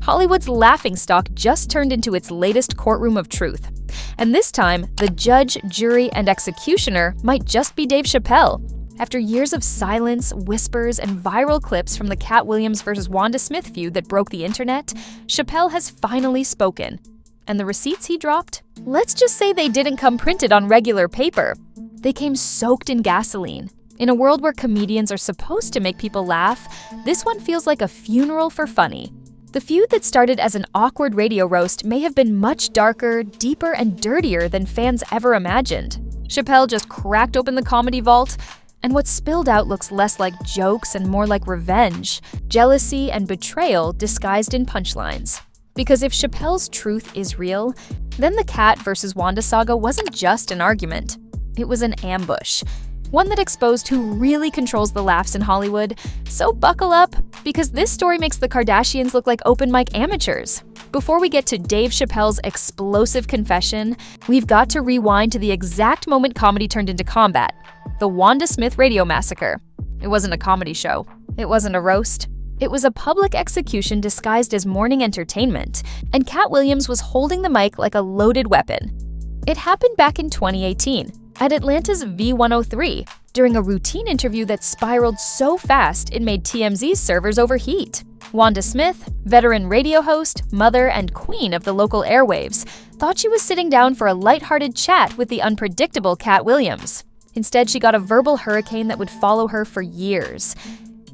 Hollywood's laughingstock just turned into its latest courtroom of truth. And this time, the judge, jury, and executioner might just be Dave Chappelle. After years of silence, whispers, and viral clips from the Katt Williams versus Wanda Smith feud that broke the internet, Chappelle has finally spoken. And the receipts he dropped? Let's just say they didn't come printed on regular paper. They came soaked in gasoline. In a world where comedians are supposed to make people laugh, this one feels like a funeral for funny. The feud that started as an awkward radio roast may have been much darker, deeper, and dirtier than fans ever imagined. Chappelle just cracked open the comedy vault, and what spilled out looks less like jokes and more like revenge, jealousy, and betrayal disguised in punchlines. Because if Chappelle's truth is real, then the Katt versus Wanda saga wasn't just an argument. It was an ambush. One that exposed who really controls the laughs in Hollywood. So buckle up, because this story makes the Kardashians look like open mic amateurs. Before we get to Dave Chappelle's explosive confession, we've got to rewind to the exact moment comedy turned into combat: the Wanda Smith radio massacre. It wasn't a comedy show. It wasn't a roast. It was a public execution disguised as morning entertainment, and Katt Williams was holding the mic like a loaded weapon. It happened back in 2018. At Atlanta's V103, during a routine interview that spiraled so fast it made TMZ's servers overheat. Wanda Smith, veteran radio host, mother, and queen of the local airwaves, thought she was sitting down for a lighthearted chat with the unpredictable Katt Williams. Instead, she got a verbal hurricane that would follow her for years.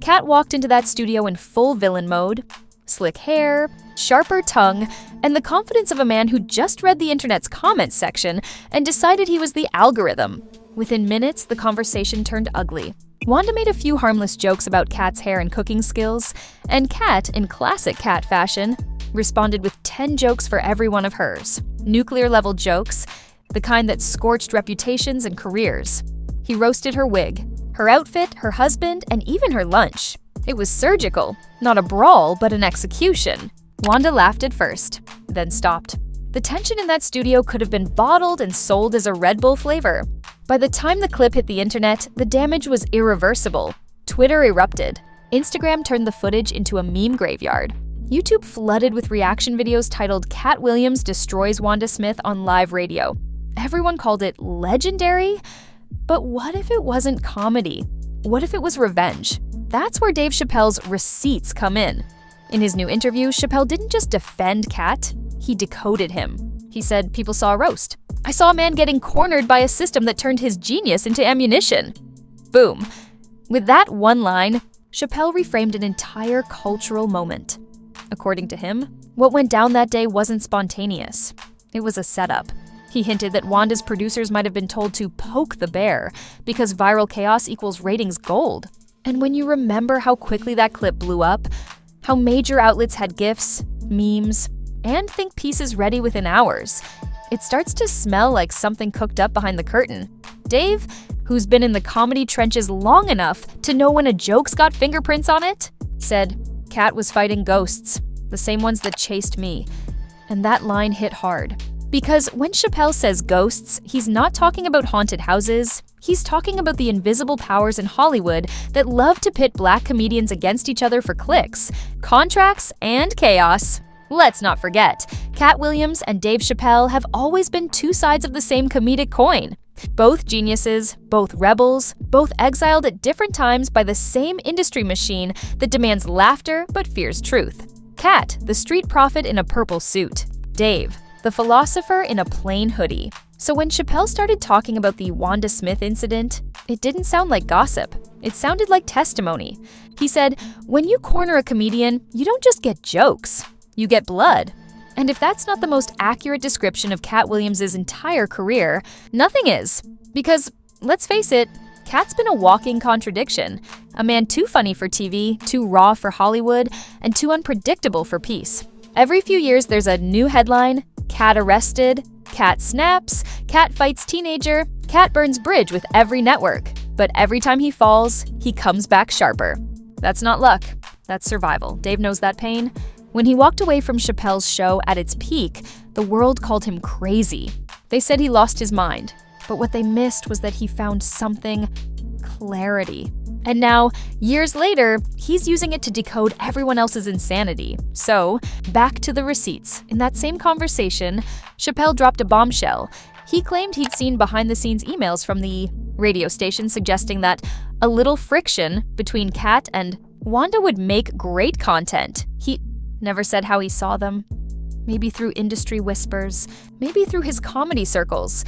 Katt walked into that studio in full villain mode. Slick hair, sharper tongue, and the confidence of a man who just read the internet's comments section and decided he was the algorithm. Within minutes, the conversation turned ugly. Wanda made a few harmless jokes about Katt's hair and cooking skills, and Katt, in classic Katt fashion, responded with 10 jokes for every one of hers. Nuclear-level jokes, the kind that scorched reputations and careers. He roasted her wig, her outfit, her husband, and even her lunch. It was surgical, not a brawl, but an execution. Wanda laughed at first, then stopped. The tension in that studio could have been bottled and sold as a Red Bull flavor. By the time the clip hit the internet, the damage was irreversible. Twitter erupted. Instagram turned the footage into a meme graveyard. YouTube flooded with reaction videos titled "Katt Williams Destroys Wanda Smith on Live Radio." Everyone called it legendary, but what if it wasn't comedy? What if it was revenge? That's where Dave Chappelle's receipts come in. In his new interview, Chappelle didn't just defend Katt, he decoded him. He said people saw a roast. "I saw a man getting cornered by a system that turned his genius into ammunition." Boom. With that one line, Chappelle reframed an entire cultural moment. According to him, what went down that day wasn't spontaneous. It was a setup. He hinted that Wanda's producers might have been told to poke the bear because viral chaos equals ratings gold. And when you remember how quickly that clip blew up, how major outlets had GIFs, memes, and think pieces ready within hours, it starts to smell like something cooked up behind the curtain. Dave, who's been in the comedy trenches long enough to know when a joke's got fingerprints on it, said, "Katt was fighting ghosts, the same ones that chased me." And that line hit hard. Because when Chappelle says ghosts, he's not talking about haunted houses. He's talking about the invisible powers in Hollywood that love to pit black comedians against each other for clicks, contracts, and chaos. Let's not forget, Katt Williams and Dave Chappelle have always been two sides of the same comedic coin. Both geniuses, both rebels, both exiled at different times by the same industry machine that demands laughter but fears truth. Katt, the street prophet in a purple suit. Dave, the philosopher in a plain hoodie. So when Chappelle started talking about the Wanda Smith incident, it didn't sound like gossip. It sounded like testimony. He said, "When you corner a comedian, you don't just get jokes, you get blood." And if that's not the most accurate description of Katt Williams' entire career, nothing is. Because, let's face it, Katt's been a walking contradiction. A man too funny for TV, too raw for Hollywood, and too unpredictable for peace. Every few years there's a new headline: Katt arrested, Katt snaps, Katt fights teenager, Katt burns bridge with every network. But every time he falls, he comes back sharper. That's not luck, that's survival. Dave knows that pain. When he walked away from Chappelle's show at its peak, the world called him crazy. They said he lost his mind. But what they missed was that he found something clarity. And now, years later, he's using it to decode everyone else's insanity. So, back to the receipts. In that same conversation, Chappelle dropped a bombshell. He claimed he'd seen behind-the-scenes emails from the radio station suggesting that a little friction between Katt and Wanda would make great content. He never said how he saw them. Maybe through industry whispers, maybe through his comedy circles.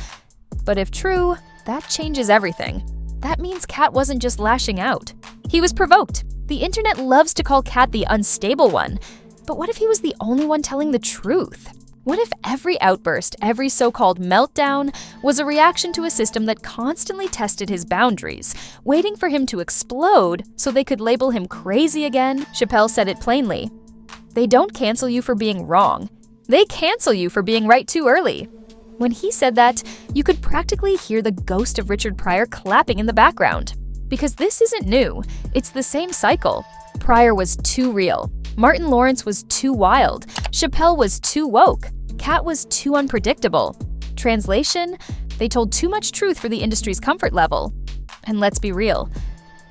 But if true, that changes everything. That means Katt wasn't just lashing out. He was provoked. The internet loves to call Katt the unstable one. But what if he was the only one telling the truth? What if every outburst, every so-called meltdown, was a reaction to a system that constantly tested his boundaries, waiting for him to explode so they could label him crazy again? Chappelle said it plainly. They don't cancel you for being wrong. They cancel you for being right too early. When he said that, you could practically hear the ghost of Richard Pryor clapping in the background. Because this isn't new, it's the same cycle. Pryor was too real. Martin Lawrence was too wild. Chappelle was too woke. Katt was too unpredictable. Translation, they told too much truth for the industry's comfort level. And let's be real,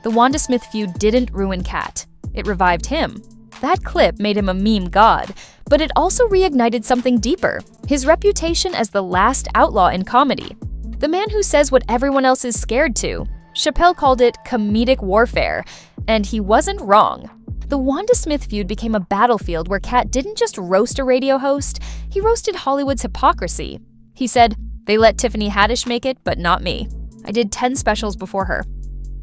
the Wanda Smith feud didn't ruin Katt. It revived him. That clip made him a meme god, but it also reignited something deeper, his reputation as the last outlaw in comedy. The man who says what everyone else is scared to. Chappelle called it comedic warfare, and he wasn't wrong. The Wanda Smith feud became a battlefield where Katt didn't just roast a radio host, he roasted Hollywood's hypocrisy. He said, "They let Tiffany Haddish make it, but not me. I did 10 specials before her."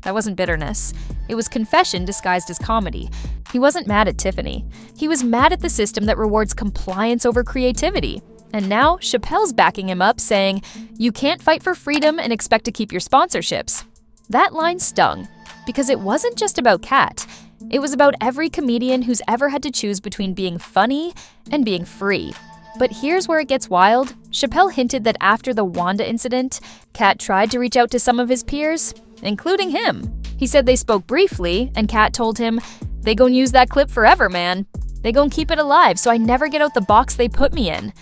That wasn't bitterness. It was confession disguised as comedy. He wasn't mad at Tiffany. He was mad at the system that rewards compliance over creativity. And now Chappelle's backing him up, saying, "You can't fight for freedom and expect to keep your sponsorships." That line stung, because it wasn't just about Katt. It was about every comedian who's ever had to choose between being funny and being free. But here's where it gets wild. Chappelle hinted that after the Wanda incident, Katt tried to reach out to some of his peers, including him. He said they spoke briefly, and Katt told him, "They gon' use that clip forever, man. They gon' keep it alive so I never get out the box they put me in."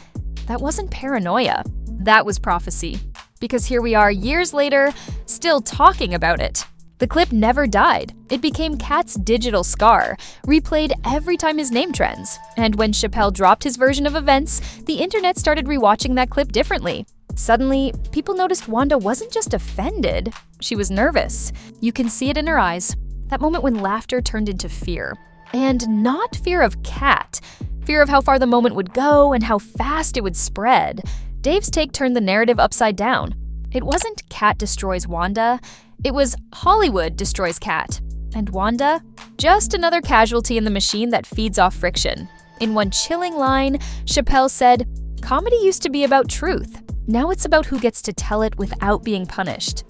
That wasn't paranoia. That was prophecy. Because here we are years later, still talking about it. The clip never died. It became Katt's digital scar, replayed every time his name trends. And when Chappelle dropped his version of events, the internet started rewatching that clip differently. Suddenly, people noticed Wanda wasn't just offended, she was nervous. You can see it in her eyes. That moment when laughter turned into fear. And not fear of Katt. Fear of how far the moment would go and how fast it would spread. Dave's take turned the narrative upside down. It wasn't Katt destroys Wanda, it was Hollywood destroys Katt. And Wanda? Just another casualty in the machine that feeds off friction. In one chilling line, Chappelle said, "Comedy used to be about truth. Now it's about who gets to tell it without being punished."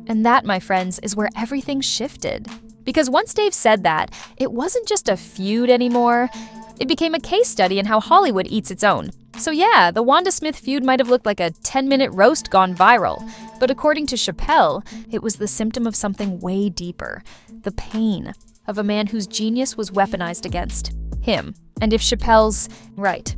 And that, my friends, is where everything shifted. Because once Dave said that, it wasn't just a feud anymore. It became a case study in how Hollywood eats its own. So yeah, the Wanda Smith feud might have looked like a 10-minute roast gone viral. But according to Chappelle, it was the symptom of something way deeper. The pain of a man whose genius was weaponized against him. And if Chappelle's right,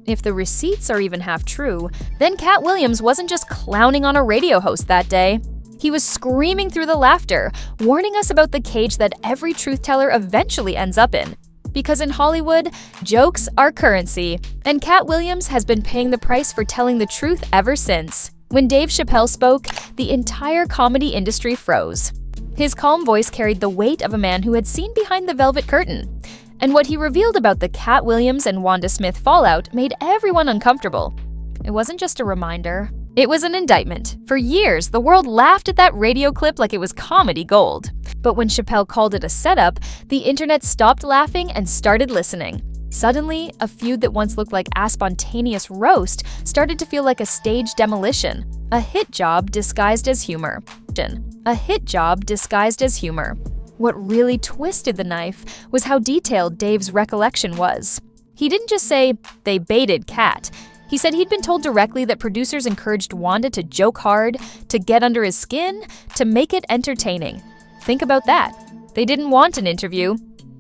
if the receipts are even half true, then Katt Williams wasn't just clowning on a radio host that day. He was screaming through the laughter, warning us about the cage that every truth-teller eventually ends up in. Because in Hollywood, jokes are currency, and Katt Williams has been paying the price for telling the truth ever since. When Dave Chappelle spoke, the entire comedy industry froze. His calm voice carried the weight of a man who had seen behind the velvet curtain. And what he revealed about the Katt Williams and Wanda Smith fallout made everyone uncomfortable. It wasn't just a reminder. It was an indictment. For years, the world laughed at that radio clip like it was comedy gold. But when Chappelle called it a setup, the internet stopped laughing and started listening. Suddenly, a feud that once looked like a spontaneous roast started to feel like a staged demolition. A hit job disguised as humor. A hit job disguised as humor. What really twisted the knife was how detailed Dave's recollection was. He didn't just say, "They baited Katt." He said he'd been told directly that producers encouraged Wanda to joke hard, to get under his skin, to make it entertaining. Think about that. They didn't want an interview.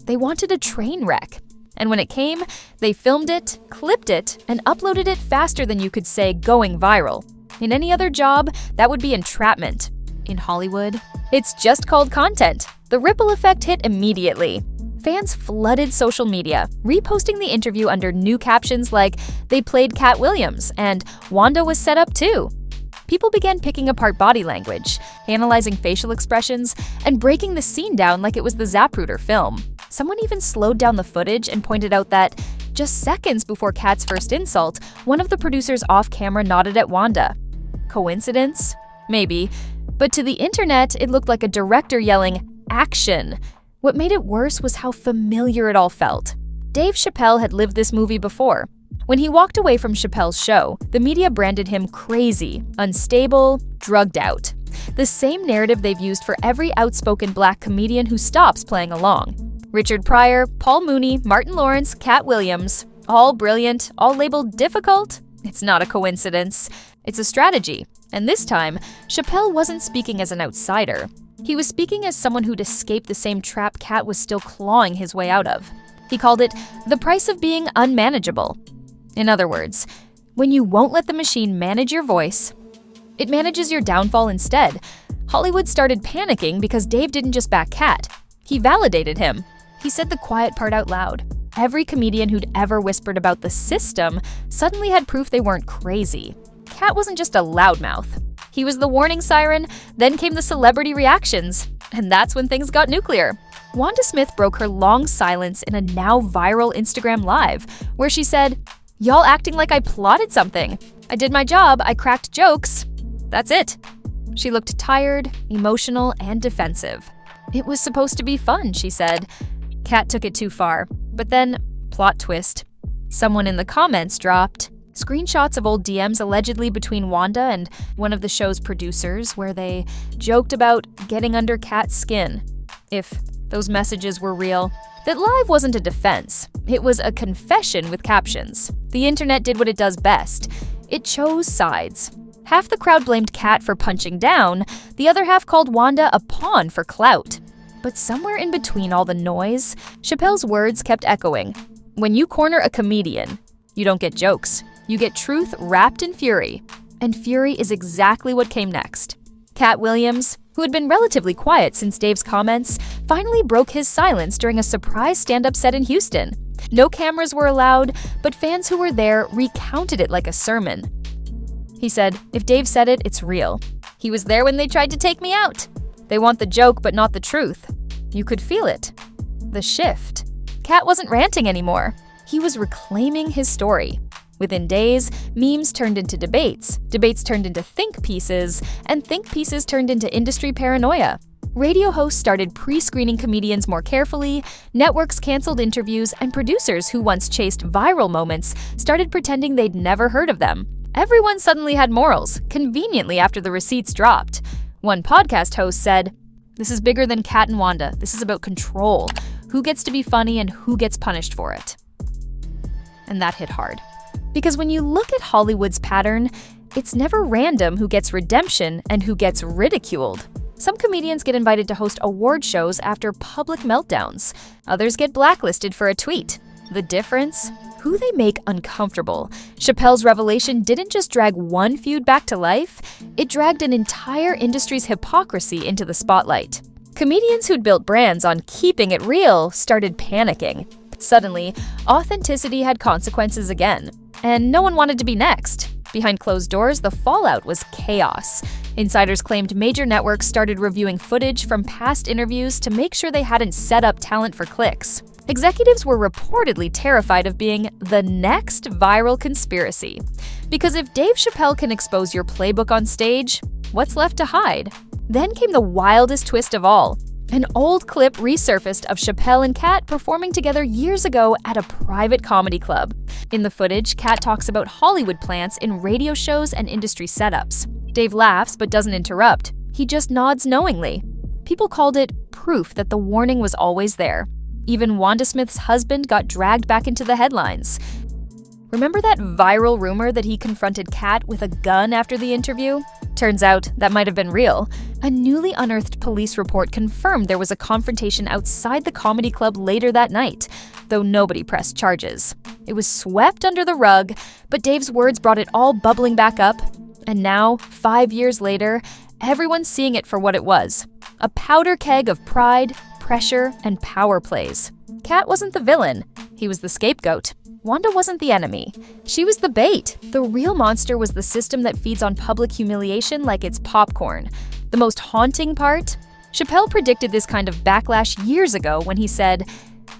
They wanted a train wreck. And when it came, they filmed it, clipped it, and uploaded it faster than you could say going viral. In any other job, that would be entrapment. in Hollywood. It's just called content. The ripple effect hit immediately. Fans flooded social media, reposting the interview under new captions like, "They played Katt Williams," and "Wanda was set up too." People began picking apart body language, analyzing facial expressions, and breaking the scene down like it was the Zapruder film. Someone even slowed down the footage and pointed out that, just seconds before Katt's first insult, one of the producers off-camera nodded at Wanda. Coincidence? Maybe. But to the internet, it looked like a director yelling, "Action!" What made it worse was how familiar it all felt. Dave Chappelle had lived this movie before. When he walked away from Chappelle's show, the media branded him crazy, unstable, drugged out. The same narrative they've used for every outspoken black comedian who stops playing along. Richard Pryor, Paul Mooney, Martin Lawrence, Katt Williams, all brilliant, all labeled difficult? It's not a coincidence. It's a strategy. And this time, Chappelle wasn't speaking as an outsider. He was speaking as someone who'd escaped the same trap Katt was still clawing his way out of. He called it the price of being unmanageable. In other words, when you won't let the machine manage your voice, it manages your downfall instead. Hollywood started panicking because Dave didn't just back Katt. He validated him. He said the quiet part out loud. Every comedian who'd ever whispered about the system suddenly had proof they weren't crazy. Katt wasn't just a loudmouth. He was the warning siren, then came the celebrity reactions, and that's when things got nuclear. Wanda Smith broke her long silence in a now viral Instagram Live, where she said, "Y'all acting like I plotted something. I did my job, I cracked jokes. That's it." She looked tired, emotional, and defensive. "It was supposed to be fun," she said. Katt took it too far, but then, plot twist. Someone in the comments dropped screenshots of old DMs allegedly between Wanda and one of the show's producers where they joked about getting under Katt's skin. If those messages were real, that Live wasn't a defense. It was a confession with captions. The internet did what it does best. It chose sides. Half the crowd blamed Katt for punching down, the other half called Wanda a pawn for clout. But somewhere in between all the noise, Chappelle's words kept echoing. When you corner a comedian, you don't get jokes. You get truth wrapped in fury. And fury is exactly what came next. Katt Williams, who had been relatively quiet since Dave's comments, finally broke his silence during a surprise stand-up set in Houston. No cameras were allowed, but fans who were there recounted it like a sermon. He said, "If Dave said it, it's real. He was there when they tried to take me out. They want the joke, but not the truth. You could feel it. The shift." Katt wasn't ranting anymore. He was reclaiming his story. Within days, memes turned into debates, debates turned into think pieces, and think pieces turned into industry paranoia. Radio hosts started pre-screening comedians more carefully, networks canceled interviews, and producers who once chased viral moments started pretending they'd never heard of them. Everyone suddenly had morals, conveniently after the receipts dropped. One podcast host said, "This is bigger than Katt and Wanda. This is about control. Who gets to be funny and who gets punished for it?" And that hit hard. Because when you look at Hollywood's pattern, it's never random who gets redemption and who gets ridiculed. Some comedians get invited to host award shows after public meltdowns. Others get blacklisted for a tweet. The difference? Who they make uncomfortable. Chappelle's revelation didn't just drag one feud back to life, it dragged an entire industry's hypocrisy into the spotlight. Comedians who'd built brands on keeping it real started panicking. Suddenly, authenticity had consequences again, and no one wanted to be next. Behind closed doors, the fallout was chaos. Insiders claimed major networks started reviewing footage from past interviews to make sure they hadn't set up talent for clicks. Executives were reportedly terrified of being the next viral conspiracy. Because if Dave Chappelle can expose your playbook on stage, what's left to hide? Then came the wildest twist of all. An old clip resurfaced of Chappelle and Katt performing together years ago at a private comedy club. In the footage, Katt talks about Hollywood plants in radio shows and industry setups. Dave laughs but doesn't interrupt. He just nods knowingly. People called it proof that the warning was always there. Even Wanda Smith's husband got dragged back into the headlines. Remember that viral rumor that he confronted Katt with a gun after the interview? Turns out that might have been real. A newly unearthed police report confirmed there was a confrontation outside the comedy club later that night, though nobody pressed charges. It was swept under the rug, but Dave's words brought it all bubbling back up. And now, 5 years later, everyone seeing it for what it was: a powder keg of pride, pressure, and power plays. Katt wasn't the villain. He was the scapegoat. Wanda wasn't the enemy. She was the bait. The real monster was the system that feeds on public humiliation like it's popcorn. The most haunting part? Chappelle predicted this kind of backlash years ago when he said,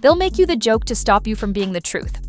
"They'll make you the joke to stop you from being the truth."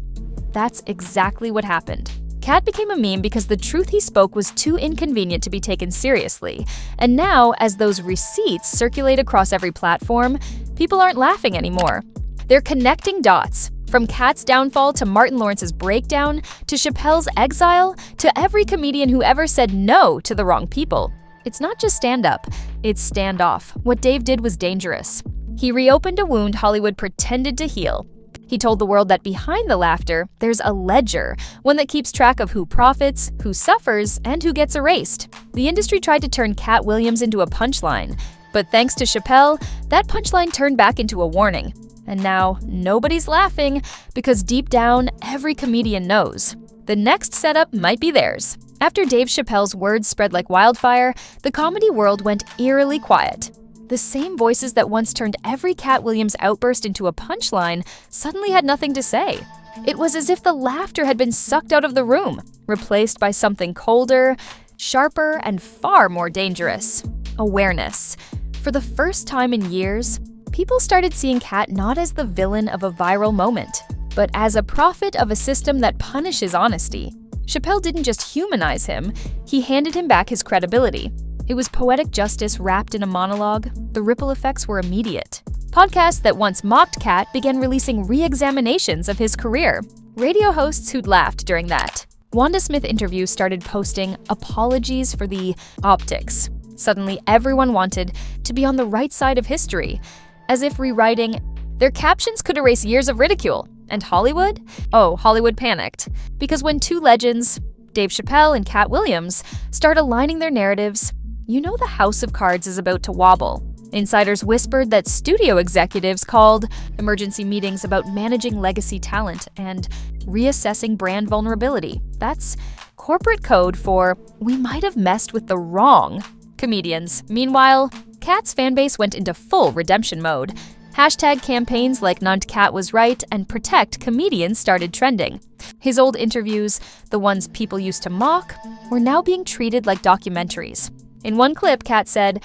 That's exactly what happened. Katt became a meme because the truth he spoke was too inconvenient to be taken seriously. And now, as those receipts circulate across every platform, people aren't laughing anymore. They're connecting dots. From Katt's downfall to Martin Lawrence's breakdown, to Chappelle's exile, to every comedian who ever said no to the wrong people. It's not just stand-up, it's standoff. What Dave did was dangerous. He reopened a wound Hollywood pretended to heal. He told the world that behind the laughter, there's a ledger, one that keeps track of who profits, who suffers, and who gets erased. The industry tried to turn Katt Williams into a punchline, but thanks to Chappelle, that punchline turned back into a warning. And now, nobody's laughing, because deep down, every comedian knows. The next setup might be theirs. After Dave Chappelle's words spread like wildfire, the comedy world went eerily quiet. The same voices that once turned every Katt Williams outburst into a punchline suddenly had nothing to say. It was as if the laughter had been sucked out of the room, replaced by something colder, sharper, and far more dangerous: awareness. For the first time in years, people started seeing Katt not as the villain of a viral moment, but as a prophet of a system that punishes honesty. Chappelle didn't just humanize him, he handed him back his credibility. It was poetic justice wrapped in a monologue. The ripple effects were immediate. Podcasts that once mocked Katt began releasing re-examinations of his career. Radio hosts who'd laughed during that Wanda Smith interviews started posting apologies for the optics. Suddenly, everyone wanted to be on the right side of history, as if rewriting, their captions could erase years of ridicule. And Hollywood? Oh, Hollywood panicked. Because when two legends, Dave Chappelle and Katt Williams, start aligning their narratives, you know the house of cards is about to wobble. Insiders whispered that studio executives called emergency meetings about managing legacy talent and reassessing brand vulnerability. That's corporate code for, we might have messed with the wrong comedians. Meanwhile, Katt's fanbase went into full redemption mode. Hashtag campaigns like Nunt Katt was right and protect comedians started trending. His old interviews, the ones people used to mock, were now being treated like documentaries. In one clip, Katt said,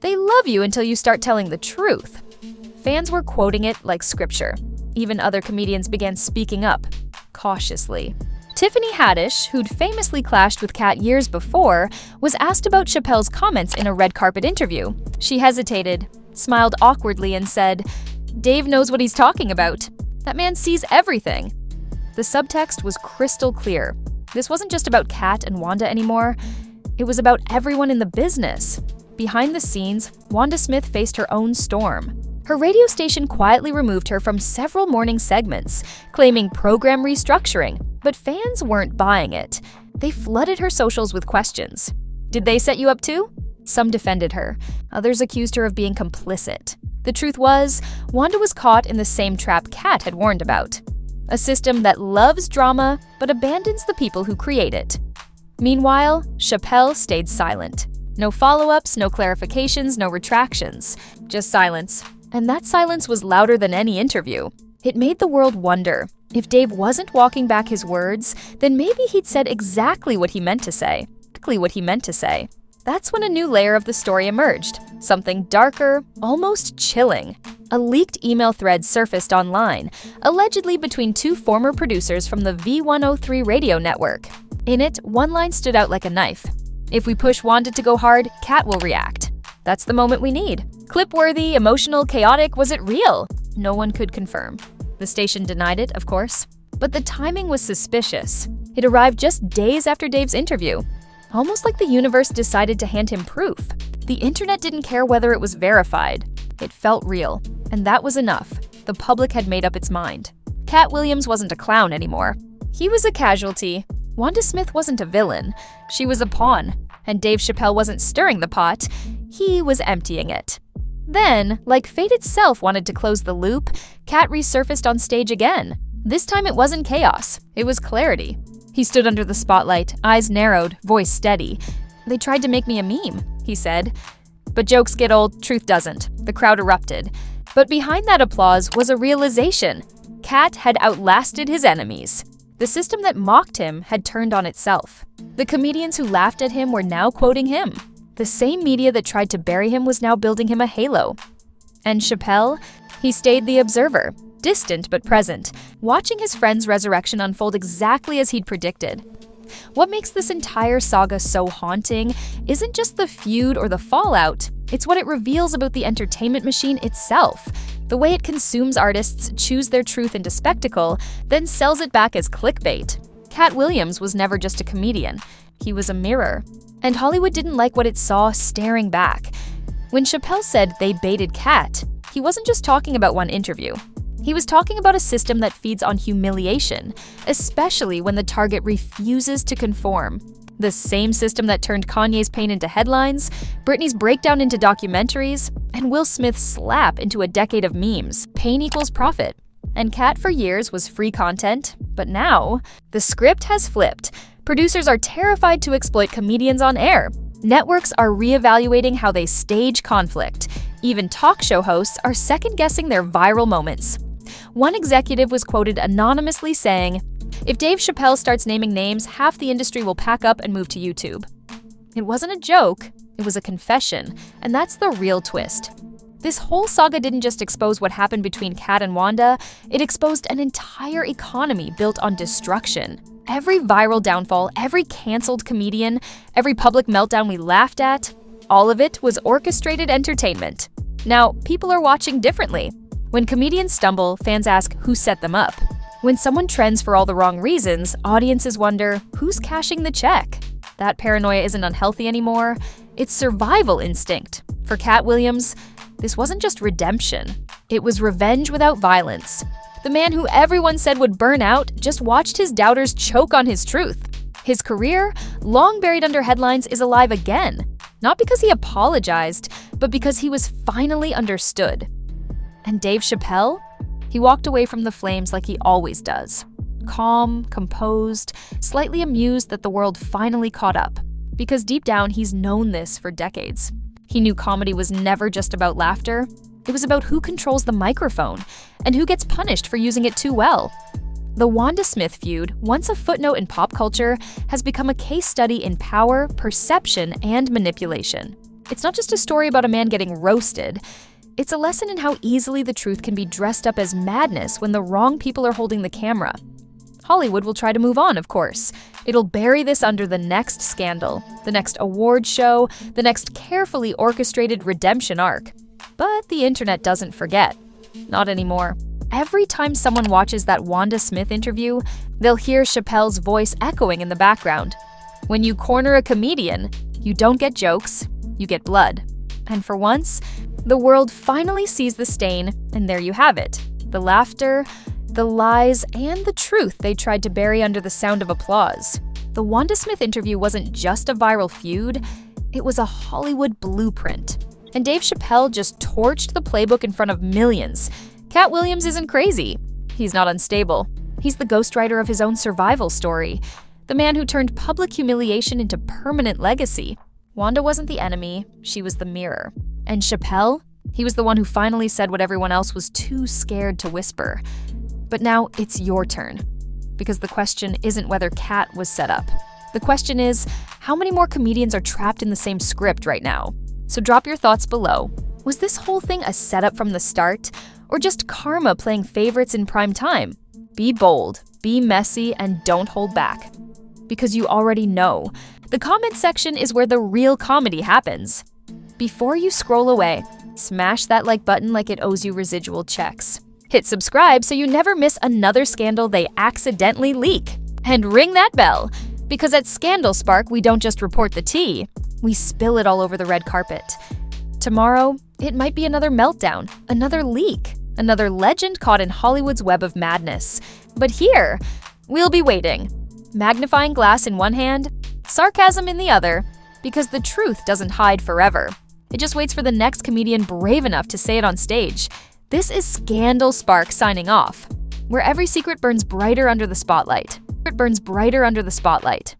"They love you until you start telling the truth." Fans were quoting it like scripture. Even other comedians began speaking up, cautiously. Tiffany Haddish, who'd famously clashed with Katt years before, was asked about Chappelle's comments in a red carpet interview. She hesitated, smiled awkwardly, and said, "Dave knows what he's talking about. That man sees everything." The subtext was crystal clear. This wasn't just about Katt and Wanda anymore. It was about everyone in the business. Behind the scenes, Wanda Smith faced her own storm. Her radio station quietly removed her from several morning segments, claiming program restructuring, but fans weren't buying it. They flooded her socials with questions. Did they set you up too? Some defended her. Others accused her of being complicit. The truth was, Wanda was caught in the same trap Katt had warned about. A system that loves drama but abandons the people who create it. Meanwhile, Chappelle stayed silent. No follow-ups, no clarifications, no retractions. Just silence. And that silence was louder than any interview. It made the world wonder. If Dave wasn't walking back his words, then maybe he'd said exactly what he meant to say. That's when a new layer of the story emerged. Something darker, almost chilling. A leaked email thread surfaced online, allegedly between two former producers from the V103 radio network. In it, one line stood out like a knife. "If we push Wanda to go hard, Katt will react." That's the moment we need. Clip-worthy, emotional, chaotic, was it real? No one could confirm. The station denied it, of course. But the timing was suspicious. It arrived just days after Dave's interview. Almost like the universe decided to hand him proof. The internet didn't care whether it was verified. It felt real. And that was enough. The public had made up its mind. Katt Williams wasn't a clown anymore. He was a casualty. Wanda Smith wasn't a villain. She was a pawn. And Dave Chappelle wasn't stirring the pot. He was emptying it. Then, like fate itself wanted to close the loop, Katt resurfaced on stage again. This time it wasn't chaos. It was clarity. He stood under the spotlight, eyes narrowed, voice steady. "They tried to make me a meme," he said. But jokes get old, truth doesn't. The crowd erupted. But behind that applause was a realization. Katt had outlasted his enemies. The system that mocked him had turned on itself. The comedians who laughed at him were now quoting him. The same media that tried to bury him was now building him a halo. And Chappelle? He stayed the observer, distant but present, watching his friend's resurrection unfold exactly as he'd predicted. What makes this entire saga so haunting isn't just the feud or the fallout, it's what it reveals about the entertainment machine itself. The way it consumes artists, chews their truth into spectacle, then sells it back as clickbait. Katt Williams was never just a comedian. He was a mirror. And Hollywood didn't like what it saw staring back. When Chappelle said they baited Katt, he wasn't just talking about one interview. He was talking about a system that feeds on humiliation, especially when the target refuses to conform. The same system that turned Kanye's pain into headlines, Britney's breakdown into documentaries, and Will Smith's slap into a decade of memes. Pain equals profit. And Katt for years was free content, but now, the script has flipped. Producers are terrified to exploit comedians on air. Networks are reevaluating how they stage conflict. Even talk show hosts are second-guessing their viral moments. One executive was quoted anonymously saying, "If Dave Chappelle starts naming names, half the industry will pack up and move to YouTube." It wasn't a joke, it was a confession, and that's the real twist. This whole saga didn't just expose what happened between Katt and Wanda, it exposed an entire economy built on destruction. Every viral downfall, every canceled comedian, every public meltdown we laughed at, all of it was orchestrated entertainment. Now, people are watching differently. When comedians stumble, fans ask who set them up. When someone trends for all the wrong reasons, audiences wonder who's cashing the check. That paranoia isn't unhealthy anymore, it's survival instinct. For Katt Williams, this wasn't just redemption, it was revenge without violence. The man who everyone said would burn out just watched his doubters choke on his truth. His career, long buried under headlines, is alive again. Not because he apologized, but because he was finally understood. And Dave Chappelle? He walked away from the flames like he always does. Calm, composed, slightly amused that the world finally caught up. Because deep down, he's known this for decades. He knew comedy was never just about laughter. It was about who controls the microphone and who gets punished for using it too well. The Wanda Smith feud, once a footnote in pop culture, has become a case study in power, perception, and manipulation. It's not just a story about a man getting roasted. It's a lesson in how easily the truth can be dressed up as madness when the wrong people are holding the camera. Hollywood will try to move on, of course. It'll bury this under the next scandal, the next award show, the next carefully orchestrated redemption arc. But the internet doesn't forget. Not anymore. Every time someone watches that Wanda Smith interview, they'll hear Chappelle's voice echoing in the background. When you corner a comedian, you don't get jokes, you get blood. And for once, the world finally sees the stain, and there you have it. The laughter, the lies, and the truth they tried to bury under the sound of applause. The Wanda Smith interview wasn't just a viral feud, it was a Hollywood blueprint. And Dave Chappelle just torched the playbook in front of millions. Katt Williams isn't crazy. He's not unstable. He's the ghostwriter of his own survival story. The man who turned public humiliation into permanent legacy. Wanda wasn't the enemy, she was the mirror. And Chappelle? He was the one who finally said what everyone else was too scared to whisper. But now it's your turn. Because the question isn't whether Katt was set up. The question is, how many more comedians are trapped in the same script right now? So drop your thoughts below. Was this whole thing a setup from the start? Or just karma playing favorites in prime time? Be bold, be messy, and don't hold back. Because you already know. The comment section is where the real comedy happens. Before you scroll away, smash that like button like it owes you residual checks. Hit subscribe so you never miss another scandal they accidentally leak. And ring that bell, because at Scandal Spark we don't just report the tea, we spill it all over the red carpet. Tomorrow, it might be another meltdown, another leak, another legend caught in Hollywood's web of madness. But here, we'll be waiting. Magnifying glass in one hand, sarcasm in the other, because the truth doesn't hide forever. It just waits for the next comedian brave enough to say it on stage. This is Scandal Spark signing off, where every secret burns brighter under the spotlight. It burns brighter under the spotlight.